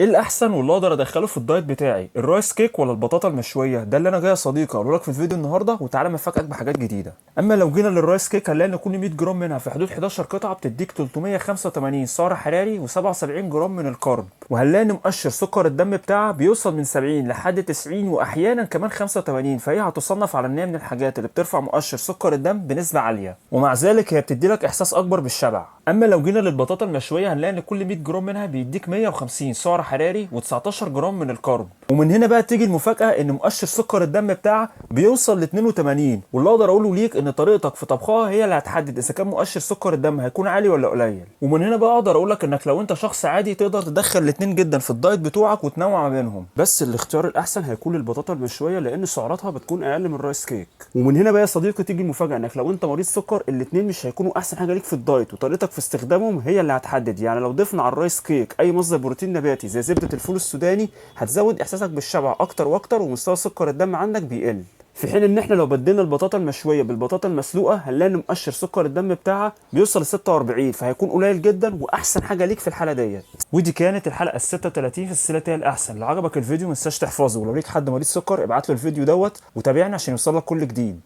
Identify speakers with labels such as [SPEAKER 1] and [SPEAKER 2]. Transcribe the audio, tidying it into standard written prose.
[SPEAKER 1] ايه الاحسن واللي اقدر ادخله في الدايت بتاعي، الرايس كيك ولا البطاطا المشويه؟ ده اللي انا جاي يا صديقي اقول لك في الفيديو النهارده، وتعالى مفاجئك بحاجات جديده. اما لو جينا للرايس كيك هنلاقي ان كل 100 جرام منها في حدود 11 قطعه بتديك 385 سعر حراري و77 جرام من الكارب، وهنلاقي ان مؤشر سكر الدم بتاعها بيوصل من 70 لحد 90 واحيانا كمان 85، فهي هتصنف على ان هي من الحاجات اللي بترفع مؤشر سكر الدم بنسبه عاليه، ومع ذلك هي بتدي لك احساس اكبر بالشبع. اما لو جينا للبطاطا المشويه هنلاقي ان كل 100 جرام منها بيديك 150 سعر حراري و19 جرام من الكارب، ومن هنا بقى تيجي المفاجاه ان مؤشر سكر الدم بتاعها بيوصل ل 82، واللي اقدر اقوله ليك ان طريقتك في طبخها هي اللي هتحدد اذا كان مؤشر سكر الدم هيكون عالي ولا قليل. ومن هنا بقى اقدر اقول لك انك لو انت شخص عادي تقدر تدخل الاثنين جدا في الدايت بتوعك وتنوع ما بينهم، بس الاختيار الاحسن هيكون البطاطا المشويه لان سعراتها بتكون اقل من الرايس كيك. ومن هنا بقى يا صديقي تيجي المفاجاه انك لو انت مريض سكر الاثنين مش هيكونوا احسن حاجه ليك في الدايت، وطريقتك في استخدامهم هي اللي هتحدد. يعني لو ضفنا على الرايس كيك اي مصدر بروتين نباتي زي زبده الفول السوداني هتزود احساسك بالشبع اكتر واكتر، ومستوى سكر الدم عندك بيقل. في حين ان احنا لو بدلنا البطاطا المشويه بالبطاطا المسلوقه هنلاقي ان مؤشر سكر الدم بتاعها بيوصل ل 46، فهيكون قليل جدا واحسن حاجه ليك في الحاله ديت. ودي كانت الحلقه ال 36 في سلسله هي الاحسن. لو عجبك الفيديو ما تنساش تحفظه، ولو ليك حد مريض سكر ابعت له الفيديو دوت وتابعني عشان يوصلك كل جديد.